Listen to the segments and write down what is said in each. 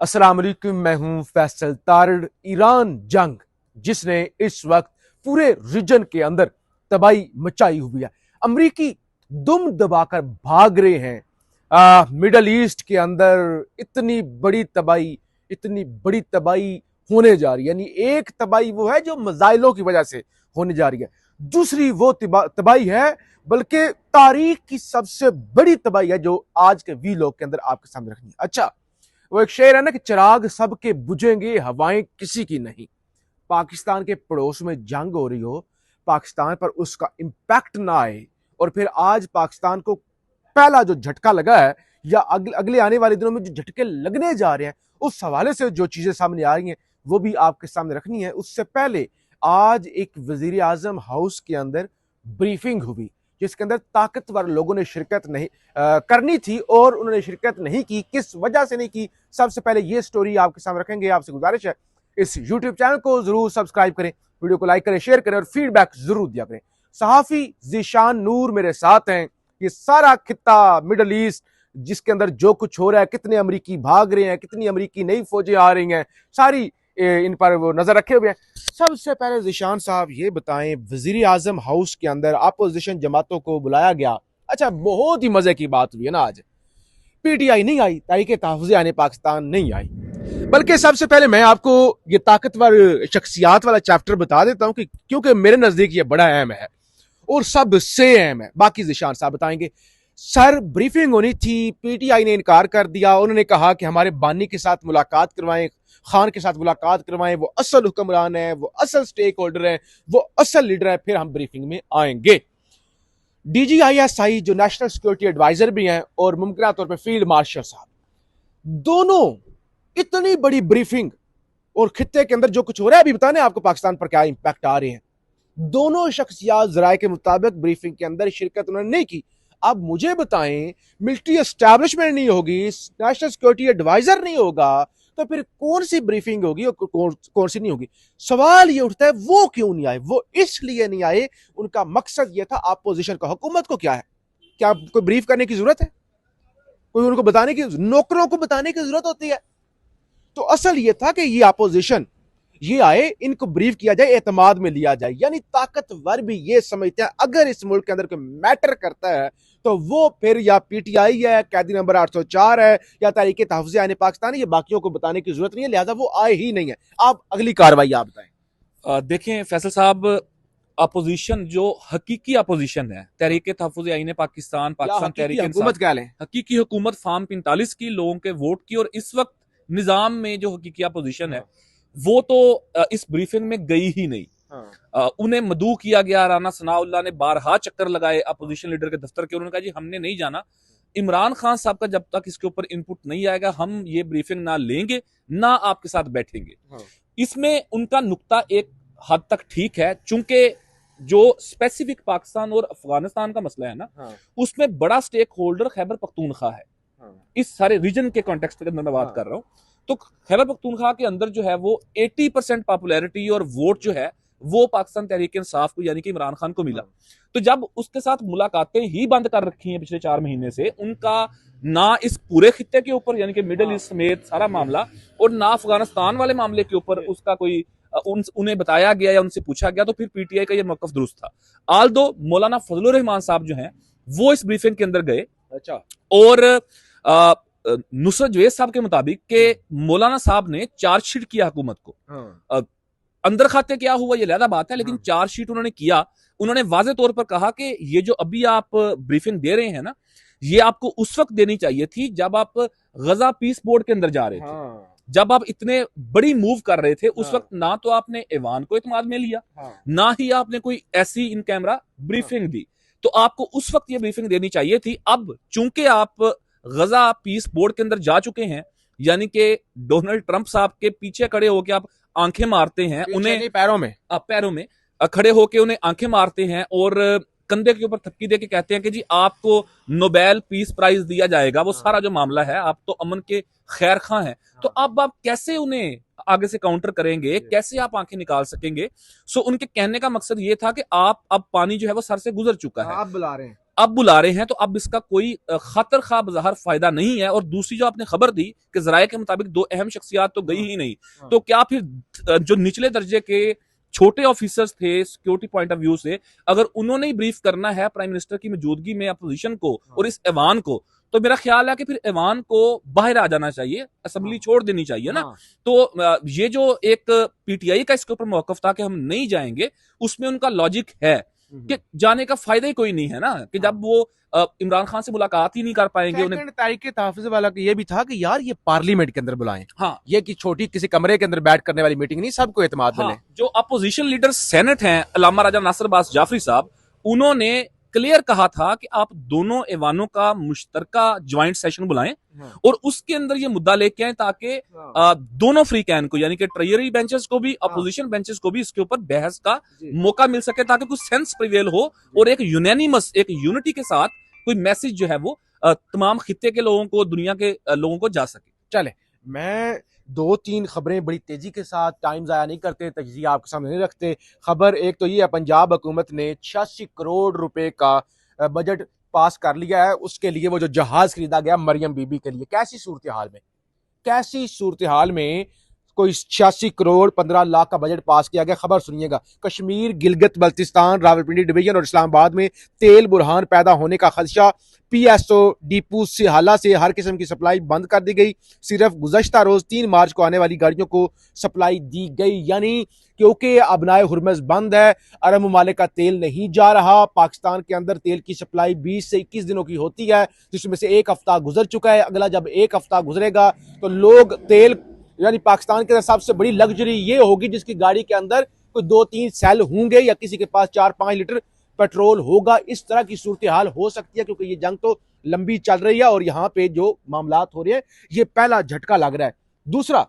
अस्सलाम वालेकुम, मैं हूं फैसल तारड़। ईरान जंग जिसने इस वक्त पूरे रीजन के अंदर तबाही मचाई हुई है। अमरीकी दुम दबाकर भाग रहे हैं। मिडल ईस्ट के अंदर इतनी बड़ी तबाही होने जा रही है। यानी एक तबाही वो है जो मिसाइलों की वजह से होने जा रही है, दूसरी वो तबाही है बल्कि तारीख की सबसे बड़ी तबाही है जो आज के वी लोग के अंदर आपके सामने रखनी है। अच्छा, वो एक शेर है ना कि चिराग सबके बुझेंगे, हवाएं किसी की नहीं। पाकिस्तान के पड़ोस में जंग हो रही हो, पाकिस्तान पर उसका इंपैक्ट ना आए, और फिर आज पाकिस्तान को पहला जो झटका लगा है या अगले आने वाले दिनों में जो झटके लगने जा रहे हैं, उस हवाले से जो चीजें सामने आ रही हैं वो भी आपके सामने रखनी है। उससे पहले आज एक वजीर आजम हाउस के अंदर ब्रीफिंग हुई जिसके अंदर ताकतवर लोगों ने शिरकत नहीं करनी थी और उन्होंने शिरकत नहीं की। किस वजह से नहीं की, सबसे पहले ये स्टोरी आपके सामने रखेंगे। आपसे गुजारिश है इस यूट्यूब चैनल को जरूर सब्सक्राइब करें, वीडियो को लाइक करें, शेयर करें और फीडबैक जरूर दिया करें। सहाफी जीशान नूर मेरे साथ हैं। ये सारा खित्ता मिडल ईस्ट जिसके अंदर जो कुछ हो रहा है, कितने अमरीकी भाग रहे हैं, कितनी अमरीकी नई फौजें आ रही हैं, सारी इन पर वो नजर रखे हुए हैं। सबसे पहले जिशान साहब ये बताएं, वजीर आजम हाउस के अंदर अपोजिशन जमातों को बुलाया गया। अच्छा, बहुत ही मजे की बात हुई है ना, आज पीटीआई नहीं आई, तहरीके तहफ़्फ़ुज़ आने पाकिस्तान नहीं आई। बल्कि सबसे पहले मैं आपको ये ताकतवर शख्सियात वाला चैप्टर बता देता हूं कि क्योंकि मेरे नजदीक ये बड़ा अहम है और सबसे अहम है। बाकी जिशान साहब बताएंगे। सर, ब्रीफिंग होनी थी, पीटीआई ने इनकार कर दिया। उन्होंने कहा कि हमारे बानी के साथ मुलाकात करवाएं, खान के साथ मुलाकात करवाएं, वो असल हुक्मरान है, वो असल स्टेक होल्डर है, वो असल लीडर है, फिर हम ब्रीफिंग में आएंगे। डीजीआईएसआई जो नेशनल सिक्योरिटी एडवाइजर भी हैं और मुमकिन तौर पर फील्ड मार्शल साहब, दोनों इतनी बड़ी ब्रीफिंग और खित्ते के अंदर जो कुछ हो रहा है अभी बताने आपको पाकिस्तान पर क्या इंपैक्ट आ रहे हैं, दोनों शख्सियात जराए के मुताबिक ब्रीफिंग के अंदर शिरकत उन्होंने नहीं की। अब मुझे बताएं, मिलिट्री एस्टैब्लिशमेंट नहीं होगी, नेशनल सिक्योरिटी एडवाइजर नहीं होगा, तो फिर कौन सी ब्रीफिंग होगी और कौन सी नहीं होगी? सवाल ये उठता है वो क्यों नहीं आए? वो इसलिए नहीं आए, उनका मकसद ये था अपोजिशन का। हुकूमत को क्या है, क्या कोई ब्रीफ करने की जरूरत है? कोई उनको बताने की, नौकरों को बताने की जरूरत होती है? तो असल ये था कि ये अपोजिशन ये आए, इनको ब्रीफ किया जाए, एतमाद में लिया जाए। यानी ताकतवर भी ये समझते हैं अगर इस मुल्क के अंदर कोई मैटर करता है तो वो फिर या पीटीआई है, कैदी नंबर 804 है, या तहरीके तहफ़्फ़ुज़ आने पाकिस्तान है। ये बाकियों को बताने की जरूरत नहीं है, लिहाजा वो आए ही नहीं है। आप अगली कार्रवाई आप बताएं। देखें फैसल साहब, अपोजिशन जो हकीकी अपोजिशन है, तहरीके तहफ़्फ़ुज़ आईन पाकिस्तान तहरीक हुकूमत क्या लें, हकीकी हुकूमत फार्म 45 की, लोगों के वोट की, और इस वक्त निजाम में जो हकीकी अपोजिशन है वो तो इस ब्रीफिंग में गई ही नहीं। उन्हें मदू किया गया। राना सनाउल्लाह ने बारहा चक्कर लगाए अपोजिशन लीडर के दफ्तर के, उन्होंने कहा जी हमने नहीं जाना। इमरान खान साहब का जब तक इसके ऊपर इनपुट नहीं आएगा हम ये ब्रीफिंग ना लेंगे ना आपके साथ बैठेंगे। इसमें उनका नुक्ता एक हद तक ठीक है, चूंकि जो स्पेसिफिक पाकिस्तान और अफगानिस्तान का मसला है ना, उसमें बड़ा स्टेक होल्डर खैबर पख्तूनख्वा है। इस सारे रीजन के कॉन्टेक्स्ट के अंदर मैं बात कर रहा हूँ। तो खैबर पख्तूनख्वा के अंदर जो है वो 80% पॉपुलैरिटी और वोट जो है वो पाकिस्तान तहरीक इंसाफ को यानी कि इमरान खान को मिला। तो जब उसके साथ मुलाकातें ही बंद कर रखी हैं पिछले 4 महीने से, उनका ना इस पूरे खित्ते के ऊपर यानी कि मिडिल ईस्ट समेत सारा मामला, और ना अफगानिस्तान वाले मामले के ऊपर उसका कोई उन्हें बताया गया या उनसे पूछा गया, तो फिर पीटीआई का ये मौकफ दुरुस्त था। आल दो मौलाना फजलुर रहमान साहब जो हैं वो इस ब्रीफिंग के अंदर गए। अच्छा, और नुसरत जवेद साहब के मुताबिक के मौलाना साहब ने चार्जशीट किया हुकूमत को। अंदर खाते क्या हुआ ये अलग बात है, लेकिन चार्जशीट उन्होंने किया। उन्होंने वाजे तौर पर कहा कि ये जो अभी आप ब्रीफिंग दे रहे हैं ना, ये आपको उस वक्त देनी चाहिए थी जब आप गजा पीस बोर्ड के अंदर जा रहे थे, जब आप इतने बड़ी मूव कर रहे थे। उस वक्त ना तो आपने ऐवान को इत्मीनान में लिया, ना ही आपने कोई ऐसी इन कैमरा ब्रीफिंग दी। तो आपको उस वक्त ये ब्रीफिंग देनी चाहिए थी। अब चूंकि आप गजा पीस बोर्ड के अंदर जा चुके हैं, यानी कि डोनाल्ड ट्रंप साहब के पीछे खड़े होकर आप आंखें मारते हैं, उन्हें पैरों में खड़े होकर उन्हें आंखें मारते हैं और कंधे के ऊपर थपकी दे के कहते हैं कि जी आपको नोबेल पीस प्राइज दिया जाएगा। वो सारा जो मामला है, आप तो अमन के खैर खां हैं, तो अब आप कैसे उन्हें आगे से काउंटर करेंगे, कैसे आप आंखें निकाल सकेंगे? सो उनके कहने का मकसद ये था कि आप अब पानी जो है वो सर से गुजर चुका है, आप बुला रहे हैं, अब बुला रहे हैं तो अब इसका कोई खतर खा बज़ाहिर फायदा नहीं है। और दूसरी जो आपने खबर दी कि जराये के मुताबिक 2 अहम शख्सियात तो गई ही नहीं, तो क्या फिर जो निचले दर्जे के छोटे ऑफिसर्स थे सिक्योरिटी पॉइंट ऑफ व्यू से, अगर उन्होंने ही ब्रीफ करना है प्राइम मिनिस्टर की मौजूदगी में अपोजिशन को और इस ऐवान को, तो मेरा ख्याल है कि फिर ऐवान को बाहर आ जाना चाहिए, असेंबली छोड़ देनी चाहिए ना। तो ये जो एक पीटीआई का इसके ऊपर मौकफ था कि हम नहीं जाएंगे, उसमें उनका लॉजिक है कि जाने का फायदा ही कोई नहीं है ना, कि जब वो इमरान खान से मुलाकात ही नहीं कर पाएंगे। उन्हें तहरीक तहफ़्फ़ुज़ वाला का ये भी था कि यार ये पार्लियामेंट के अंदर बुलाएं, हाँ, ये कि छोटी किसी कमरे के अंदर बैठ करने वाली मीटिंग नहीं, सबको एतमाद हाँ, मिले। जो अपोजिशन लीडर सेनेट हैं अल्लामा राजा नासिर अब्बास जाफरी साहब, उन्होंने क्लियर कहा था कि आप दोनों ऐवानों का मुश्तरका ज्वाइंट सेशन बुलाएं और उसके अंदर ये मुद्दा लेके आए ताकि दोनों फ्री कैन को, यानी कि ट्रेजरी बेंचेस को भी अपोजिशन बेंचेस को भी इसके ऊपर बहस का मौका मिल सके, ताकि कुछ सेंस प्रिवेल हो और एक यूनानिमस, एक यूनिटी के साथ कोई मैसेज जो है वो तमाम खित्ते के लोगों को, दुनिया के लोगों को जा सके। चले, मैं 2-3 खबरें बड़ी तेजी के साथ, टाइम ज़ाया नहीं करते, तजिया आपके सामने नहीं रखते। खबर एक तो ये है, पंजाब हुकूमत ने 86 करोड़ रुपए का बजट पास कर लिया है, उसके लिए वो जो जहाज खरीदा गया मरियम बीबी के लिए। कैसी सूरत हाल में, कैसी सूरत हाल में कोई 86 करोड़ 15 लाख का बजट पास किया गया। खबर सुनिएगा, कश्मीर, गिलगित बल्तिस्तान, रावलपिंडी डिवीजन और इस्लामाबाद में तेल बुरहान पैदा होने का खदशा। पीएसओ डिपू सिहाला से हर किस्म की सप्लाई बंद कर दी गई। सिर्फ गुज़श्ता रोज 3 मार्च को आने वाली गाड़ियों को सप्लाई दी गई, यानी क्योंकि अबनाए हुरमज बंद है, अरब ममालिक का तेल नहीं जा रहा। पाकिस्तान के अंदर तेल की सप्लाई 20 से 21 दिनों की होती है, जिसमें से 1 हफ्ता गुजर चुका है। अगला जब 1 हफ्ता गुजरेगा तो लोग तेल, यानी पाकिस्तान के अंदर सबसे बड़ी लग्जरी ये होगी जिसकी गाड़ी के अंदर कोई 2-3 सेल होंगे या किसी के पास 4-5 लीटर पेट्रोल होगा। इस तरह की सूरत हाल हो सकती है, क्योंकि ये जंग तो लंबी चल रही है और यहाँ पे जो मामलात हो रहे हैं, ये पहला झटका लग रहा है। दूसरा,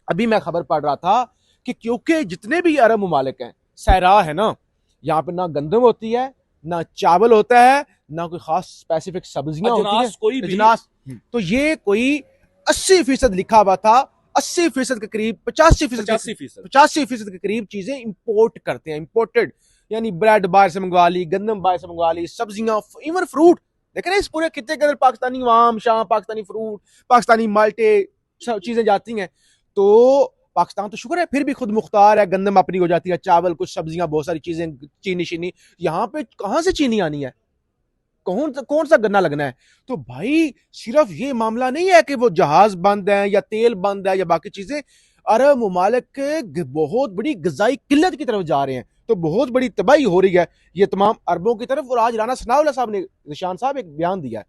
अभी मैं खबर पढ़ रहा था कि क्योंकि जितने भी अरब ममालिक हैं, सहरा है ना, यहाँ पे ना गंदम होती है, ना चावल होता है, ना कोई खास स्पेसिफिक सब्जियां होती हैं, कोई भी अजनास। तो ये कोई 80% लिखा हुआ था, 80% के करीब, 85% के करीब चीजें इंपोर्ट करते हैं, इंपोर्टेड, यानी ब्रेड बाहर से मंगवा ली, गंदम बाहर से मंगवा ली, सब्जियां, इवन फ्रूट। देख रहे हैं इस पूरे खित्ते के अंदर पाकिस्तानी आम, शाम, पाकिस्तानी फ्रूट, पाकिस्तानी माल्टे, चीजें जाती हैं। तो पाकिस्तान तो शुक्र है फिर भी खुद मुख्तार है, गंदम अपनी हो जाती है, चावल, कुछ सब्जियां, बहुत सारी चीजें, चीनी शीनी। यहाँ पे कहां से चीनी आनी है, कौन सा गन्ना लगना है? तो भाई सिर्फ ये मामला नहीं है कि वो जहाज बंद है या तेल बंद है या बाकी चीजें, अरब ममालिक बहुत बड़ी गजाई किल्लत की तरफ जा रहे हैं, तो बहुत बड़ी तबाही हो रही है ये तमाम अरबों की तरफ। और आज राना सनाउल्लाह साहब ने, निशान साहब, एक बयान दिया है।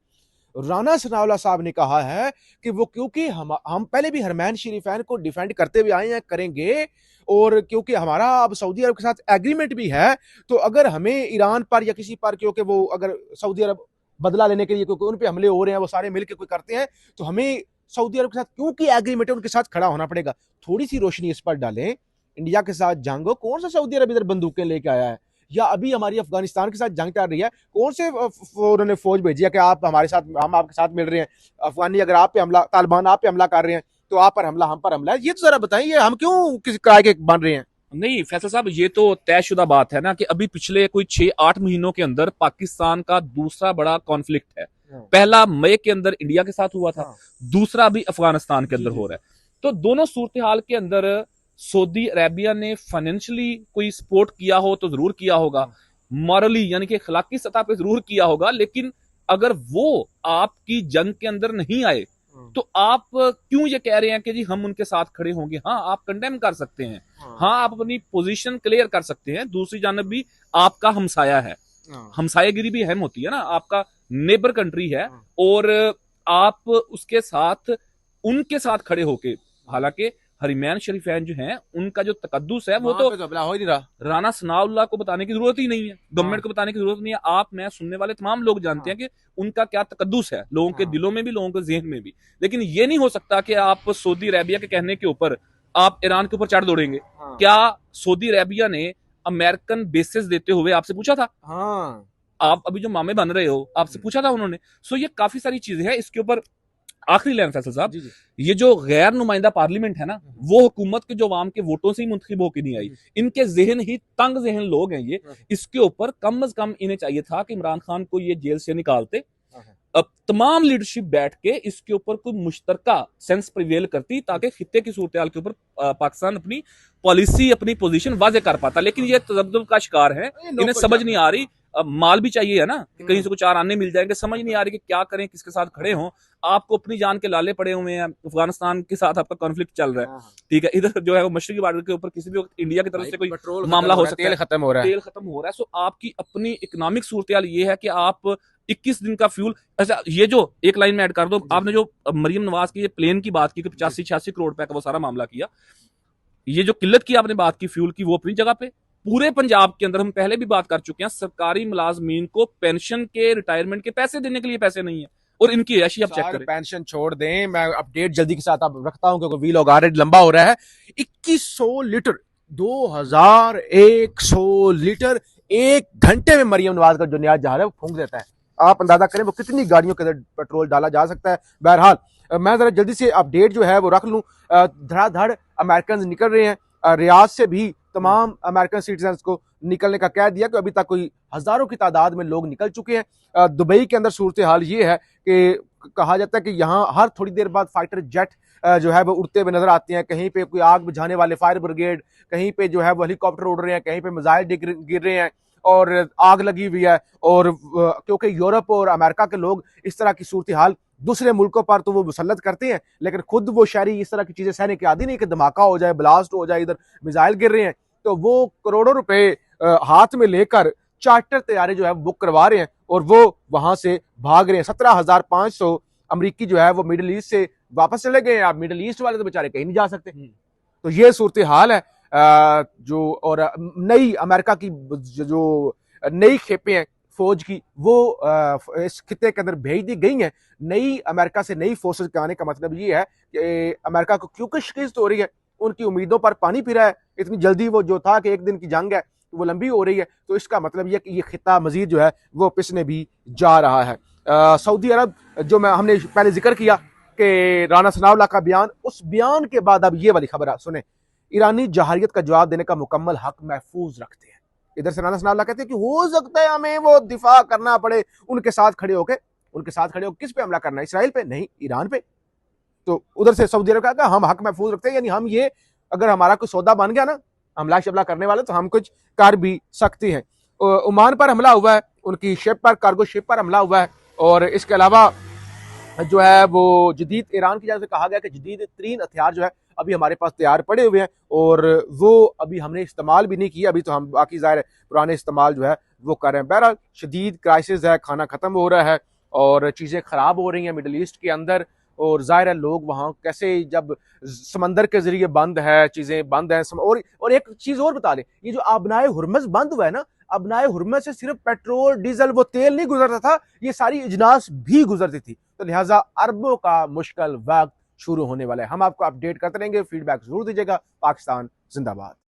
राना सनाउल्लाह साहब ने कहा है कि वो, क्योंकि हम पहले भी हरमैन शरीफैन को डिफेंड करते हुए आए हैं, करेंगे, और क्योंकि हमारा अब सऊदी अरब के साथ एग्रीमेंट भी है, तो अगर हमें ईरान पर या किसी पर, क्योंकि वो अगर सऊदी अरब बदला लेने के लिए, क्योंकि उन पे हमले हो रहे हैं, वो सारे मिलकर कोई करते हैं, तो हमें सऊदी अरब के साथ क्योंकि एग्रीमेंट है उनके साथ खड़ा होना पड़ेगा। थोड़ी सी रोशनी इस पर डालें, इंडिया के साथ जंग हो, कौन सा सऊदी अरब इधर बंदूकें लेके आया है? या अभी हमारी अफगानिस्तान के साथ जंग चल रही है, कौन से उन्होंने फौज भेजी है कि आप हमारे साथ, हम आपके साथ मिल रहे हैं? अफगानी अगर आप पे हमला, तालिबान आप पे हमला कर रहे हैं, तो आप पर हमला, हम पर हमला है। ये तो जरा बताइए, हम क्यों किसी किराए के बन रहे हैं? नहीं फैसल साहब, ये तो तयशुदा बात है ना कि अभी पिछले कोई 6-8 महीनों के अंदर पाकिस्तान का दूसरा बड़ा कॉन्फ्लिक्ट है। पहला मई के अंदर इंडिया के साथ हुआ था, दूसरा भी अफगानिस्तान के अंदर हो रहा है। तो दोनों सूरत हाल के अंदर सऊदी अरेबिया ने फाइनेंशियली कोई सपोर्ट किया हो तो जरूर किया होगा, मॉरली यानी कि अखलाकी सतह पे जरूर किया होगा, लेकिन अगर वो आपकी जंग के अंदर नहीं आए तो आप क्यों ये कह रहे हैं कि जी हम उनके साथ खड़े होंगे? हाँ, आप कंडेम कर सकते हैं, हाँ आप अपनी पोजीशन क्लियर कर सकते हैं। दूसरी जानब भी आपका हमसाया है, हमसायागिरी भी अहम होती है ना, आपका नेबर कंट्री है, और आप उसके साथ, उनके साथ खड़े होके, हालांकि हरमैन शरीफैन जो हैं उनका जो तकद्दुस है वो तो हो ही नहीं रहा। राना सनाउल्लाह को बताने की जरूरत ही नहीं है, गवर्नमेंट को बताने की जरूरत नहीं है। आप, मैं, सुनने वाले तमाम लोग जानते हैं कि उनका क्या तकद्दुस है, लोगों के दिलों में भी, लोगों के ज़हन में भी। लेकिन ये नहीं हो सकता कि आप सऊदी अरेबिया के कहने के ऊपर आप ईरान के ऊपर चढ़ दौड़ेंगे। क्या सऊदी अरेबिया ने अमेरिकन बेसिस देते हुए आपसे पूछा था? आप अभी जो मामे बन रहे हो, आपसे पूछा था उन्होंने? सो ये काफी सारी चीजें हैं, इसके ऊपर आखिरी लाइन फैसल साहब, जी जी ये जो गैर नुमाइंदा पार्लियामेंट है ना, वो हुकूमत के जो आवाम के वोटों से ही मुंतखब होकर नहीं आई, इनके जहन ही तंग जहन लोग हैं ये। इसके ऊपर कम अज कम इन्हें चाहिए था कि इमरान खान को ये जेल से निकालते, अब तमाम लीडरशिप बैठ के इसके ऊपर कोई मुश्तरका सेंस प्रिवेल करती, ताकि खित्ते की सूरत हाल के ऊपर पाकिस्तान अपनी पॉलिसी, अपनी पोजीशन वाजे कर पाता। लेकिन ये तजब्जुब का शिकार है, इन्हें समझ नहीं आ रही। अब माल भी चाहिए है ना, कि कहीं से कुछ चार आने मिल जाएंगे, समझ नहीं आ रही कि क्या करें, किसके साथ खड़े हों। आपको अपनी जान के लाले पड़े हुए हैं, अफगानिस्तान के साथ आपका कॉन्फ्लिक्ट चल रहा है, ठीक है, इधर जो है वो मशरकी बॉर्डर के ऊपर किसी भी वक्त इंडिया की तरफ से कोई मामला हो सकता है, तेल खत्म हो रहा है, तेल खत्म हो रहा है। सो आपकी अपनी इकोनॉमिक सूरत हाल ये है कि आप 21 दिन का फ्यूल, अच्छा ये जो एक लाइन में ऐड कर दो, आपने जो मरियम नवाज की प्लेन की बात की 85-86 करोड़ रुपए का वो सारा मामला किया, ये जो किल्लत की आपने बात की फ्यूल की, वो अपनी जगह पे। पूरे पंजाब के अंदर हम पहले भी बात कर चुके हैं, सरकारी मुलाजमीन को पेंशन के, रिटायरमेंट के पैसे देने के लिए पैसे नहीं है, और इनकी ऐशी आप चेक करें। पेंशन छोड़ दें, मैं अपडेट जल्दी के साथ आप रखता हूं क्योंकि वीलॉग ऑलरेडी लंबा हो रहा है। 2100 लीटर, 2100 लीटर एक घंटे में मरियम नवाज का जो न्याज जहाज है वो फूंक देता है। आप अंदाजा करें वो कितनी गाड़ियों के अंदर पेट्रोल डाला जा सकता है। बहरहाल मैं जरा जल्दी से अपडेट जो है वो रख लूं। धड़ाधड़ अमेरिकन निकल रहे हैं, रियाद से भी तमाम अमेरिकन सिटीजन को निकलने का कह दिया कि अभी तक कोई हजारों की तादाद में लोग निकल चुके हैं। दुबई के अंदर सूरत हाल ये है कि कहा जाता है कि यहाँ हर थोड़ी देर बाद फाइटर जेट जो है वो उड़ते हुए नजर आते हैं। कहीं पे कोई आग बुझाने वाले फायर ब्रिगेड, कहीं पे जो है वो हेलीकॉप्टर उड़ रहे हैं, कहीं पे मिसाइल गिर रहे हैं और आग लगी हुई है। और क्योंकि यूरोप और अमेरिका के लोग इस तरह की सूरत हाल दूसरे मुल्कों पर तो वो मुसल्लत करते हैं, लेकिन खुद वो शहरी इस तरह की चीजें सहने के आदी नहीं कि धमाका हो जाए, ब्लास्ट हो जाए, इधर मिसाइल गिर रहे हैं, तो वो करोड़ों रुपए हाथ में लेकर चार्टर तैयारे जो है बुक करवा रहे हैं और वो वहां से भाग रहे हैं। 17,500 अमरीकी जो है वो मिडिल ईस्ट से वापस चले गए हैं। आप मिडिल ईस्ट वाले तो बेचारे कहीं नहीं जा सकते। तो ये सूरत हाल है। जो और नई अमेरिका की जो नई खेपें हैं फौज की, वो इस खिते के अंदर भेज दी गई हैं। नई अमेरिका से नई फोर्सेस के आने का मतलब ये है कि अमेरिका को क्यों शिकस्त हो रही है, उनकी उम्मीदों पर पानी फिरा है। इतनी जल्दी वो जो था कि एक दिन की जंग है वो लंबी हो रही है, तो इसका मतलब यह कि ये खिता मजीद जो है वो पिसने भी जा रहा है। सऊदी अरब जो हमने पहले जिक्र किया कि राना सनाउल्लाह का बयान, उस बयान के बाद अब ये वाली खबर सुने, ईरानी जहारियत का जवाब देने का मुकम्मल हक महफूज रखते हैं। इधर से राना सनाउल्लाह कहते हैं कि हो सकता है हमें वो दिफा करना पड़े, उनके साथ खड़े होके किस पे हमला करना है, इसराइल पे नहीं, ईरान पे। तो उधर से सऊदी अरब का हम हक महफूज रखते हैं, यानी हम ये अगर हमारा कोई सौदा बन गया ना हमला शमला करने वाले, तो हम कुछ कर भी सकते हैं। ओमान पर हमला हुआ है, उनकी शिप पर, कार्गो शिप पर हमला हुआ है। और इसके अलावा जो है वो जदीद, ईरान की जानब से कहा गया कि जदीद तरीन हथियार जो है अभी हमारे पास तैयार पड़े हुए हैं और वो अभी हमने इस्तेमाल भी नहीं किया, अभी तो हम बाकी ज़ाहिर पुराने इस्तेमाल जो है वो कर रहे हैं। बहरहाल शदीद क्राइसिस है, खाना ख़त्म हो रहा है और चीज़ें ख़राब हो रही हैं मिडल ईस्ट के अंदर। और ज़ाहिर है लोग वहाँ कैसे, जब समंदर के जरिए बंद है, चीज़ें बंद हैं। और एक चीज़ और बता दें, ये जो आबनाए हुर्मुज़ बंद हुआ है ना, आबनाए हुर्मुज़ से सिर्फ पेट्रोल, डीजल, वो तेल नहीं गुजरता था, ये सारी इजनास भी गुजरती थी। तो लिहाजा अरबों का मुश्किल वक्त शुरू होने वाला है। हम आपको अपडेट करते रहेंगे, फीडबैक जरूर दीजिएगा। पाकिस्तान जिंदाबाद।